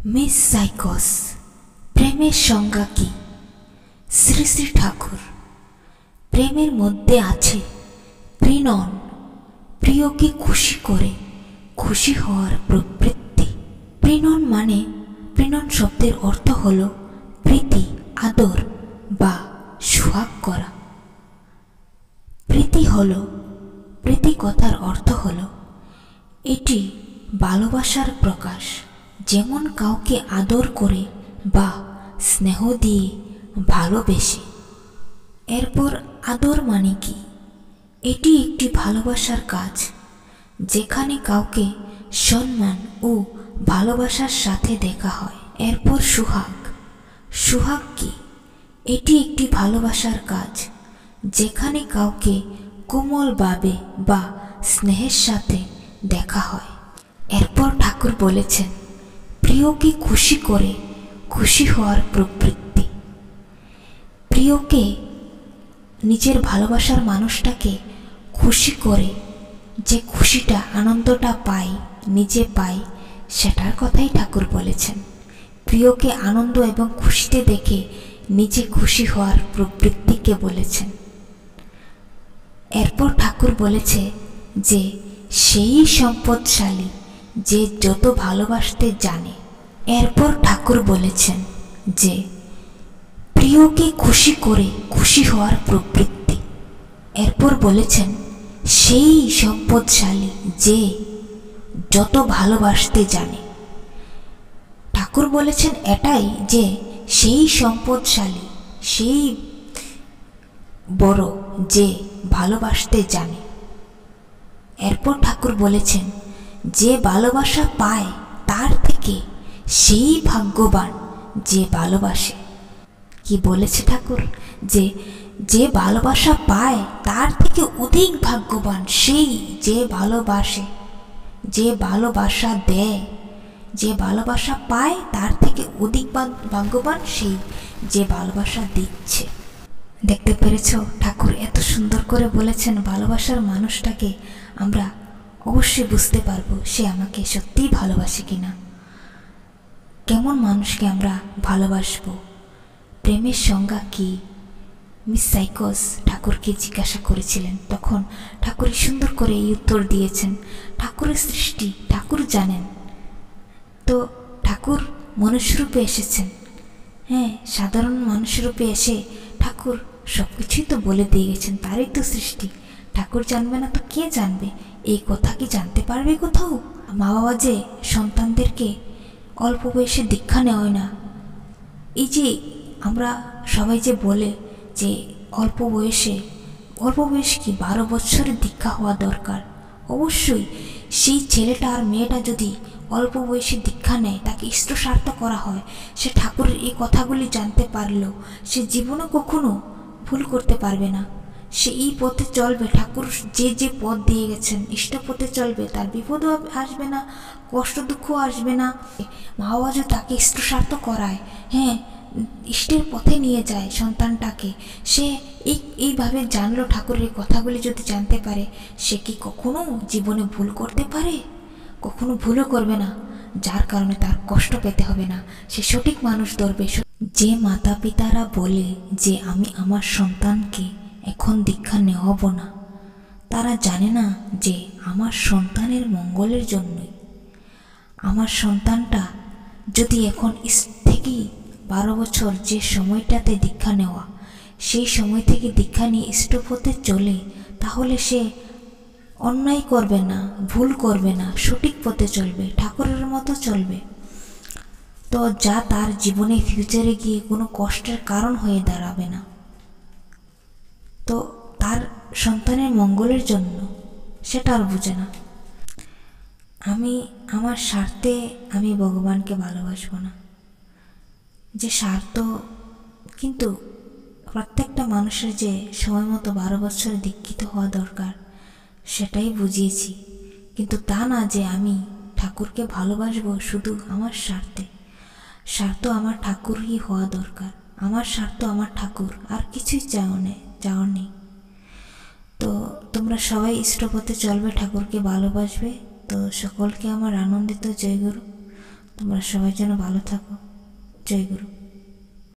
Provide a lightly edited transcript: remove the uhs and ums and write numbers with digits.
Miss সাইকস প্রেমের সংজ্ঞা কি? শ্রী শ্রী ঠাকুর। প্রেমের মধ্যে আছে প্রেরণ, প্রিয়কে খুশি করে খুশি হওয়ার প্রবৃত্তি। প্রেরণ মানে, প্রেরণ শব্দের অর্থ হল প্রীতি, আদর বা সোহাগ করা। প্রীতি হল, প্রীতি কথার অর্থ হল এটি ভালোবাসার প্রকাশ, যেমন কাউকে আদর করে বা স্নেহ দিয়ে ভালোবেসে। এরপর আদর মানে কি? এটি একটি ভালোবাসার কাজ, যেখানে কাউকে সম্মান ও ভালোবাসার সাথে দেখা হয়। এরপর সোহাগ। সোহাগ কি? এটি একটি ভালোবাসার কাজ, যেখানে কাউকে কোমলভাবে বা স্নেহের সাথে দেখা হয়। এরপর ঠাকুর বলেছেন প্রিয়কে খুশি করে খুশি হওয়ার প্রবৃত্তি। প্রিয়কে, নিজের ভালোবাসার মানুষটাকে খুশি করে যে খুশিটা, আনন্দটা পাই, নিজে পাই, সেটার কথাই ঠাকুর বলেছেন। প্রিয়কে আনন্দ এবং খুশিতে দেখে নিজে খুশি হওয়ার প্রবৃত্তিকে বলেছেন। এরপর ঠাকুর বলেছে যে সেই সম্পদশালী যে যত ভালোবাসতে জানে। এরপর ঠাকুর বলেছেন যে প্রিয়কে খুশি করে খুশি হওয়ার প্রবৃত্তি। এরপর বলেছেন সেই সম্পদশালী যে যত ভালোবাসতে জানে। ঠাকুর বলেছেন এটাই যে সেই সম্পদশালী, সেই বড় যে ভালোবাসতে জানে। এরপর ঠাকুর বলেছেন যে ভালোবাসা পায় তার থেকে সেই ভাগ্যবান যে ভালোবাসে। কি বলেছে ঠাকুর? যে যে ভালোবাসা পায় তার থেকে অধিক ভাগ্যবান সেই যে ভালোবাসে, যে ভালোবাসা দেয়। যে ভালোবাসা পায় তার থেকে অধিক ভাগ্যবান সেই যে ভালোবাসা দিচ্ছে। দেখতে পেরেছ, ঠাকুর এত সুন্দর করে বলেছেন। ভালোবাসার মানুষটাকে আমরা অবশ্যই বুঝতে পারবো সে আমাকে সত্যিই ভালোবাসে কিনা, কেমন মানুষকে আমরা ভালোবাসবো। প্রেমের সংজ্ঞা কি? মিস সাইকস ঠাকুরকে জিজ্ঞাসা করেছিলেন, তখন ঠাকুর সুন্দর করে এই উত্তর দিয়েছেন। ঠাকুরের সৃষ্টি ঠাকুর জানেন। তো ঠাকুর মনুষ্যরূপে এসেছেন, হ্যাঁ, সাধারণ মানুষরূপে এসে ঠাকুর সব কিছুই তো বলে দিয়ে গেছেন। তারই তো সৃষ্টি। ঠাকুর জানবে না তো কে জানবে? এই কথা কি জানতে পারবে কোথাও? মা বাবা যে সন্তানদেরকে অল্প বয়সে দীক্ষা নেওয়ায় না, এই যে আমরা সবাই যে বলে যে অল্প বয়স কি 12 বছরের দীক্ষা হওয়া দরকার। অবশ্যই সেই ছেলেটা আর মেয়েটা যদি অল্প বয়সে দীক্ষা নেয়, তাকে ইষ্টসার্থ করা হয়, সে ঠাকুরের এই কথাগুলি জানতে পারলেও সে জীবনে কখনো ভুল করতে পারবে না। সে এই পথে চলবে, ঠাকুর যে যে পথ দিয়ে গেছেন ইষ্ট পথে চলবে, তার বিপদও আসবে না, কষ্ট দুঃখও আসবে না। মা বাবা যদি তাকে ইষ্টসার্থ করায়, হ্যাঁ, ইষ্টের পথে নিয়ে যায় সন্তানটাকে, সে এইভাবে জানলো ঠাকুরের এই কথাগুলি যদি জানতে পারে, সে কি কখনো জীবনে ভুল করতে পারে? কখনো ভুলও করবে না, যার কারণে তার কষ্ট পেতে হবে না। সে সঠিক মানুষ ধরবে। যে মাতা পিতারা বলে যে আমি আমার সন্তানকে এখন দীক্ষা নেওয়াবো না, তারা জানে না যে আমার সন্তানের মঙ্গলের জন্যই। আমার সন্তানটা যদি এখন থেকেই 12 বছর যে সময়টাতে দীক্ষা নেওয়া, সেই সময় থেকে দীক্ষা নিয়ে ইষ্টপথে চলে, তাহলে সে অন্যায় করবে না, ভুল করবে না, সঠিক পথে চলবে, ঠাকুরের মতো চলবে। তো যা তার জীবনে ফিউচারে গিয়ে কোনো কষ্টের কারণ হয়ে দাঁড়াবে না। তো তার সন্তানের মঙ্গলের জন্য সেটা আর বুঝে না। আমি আমার স্বার্থে আমি ভগবানকে ভালোবাসবো না, যে স্বার্থ। কিন্তু প্রত্যেকটা মানুষের যে সময় মতো 12 বছরে দীক্ষিত হওয়া দরকার, সেটাই বুঝিয়েছি। কিন্তু তা না যে আমি ঠাকুরকে ভালোবাসবো শুধু আমার স্বার্থে। স্বার্থ আমার ঠাকুরই হওয়া দরকার। আমার স্বার্থ আমার ঠাকুর, আর কিছুই চাওয়ার নেই। তো তোমরা সবাই ইষ্টপথে চলবে, ঠাকুরকে ভালোবাসবে। তো সকলকে আমার আনন্দিত জয়গুরু। তোমরা সবাই যেন ভালো থাকো। জয় গুরু।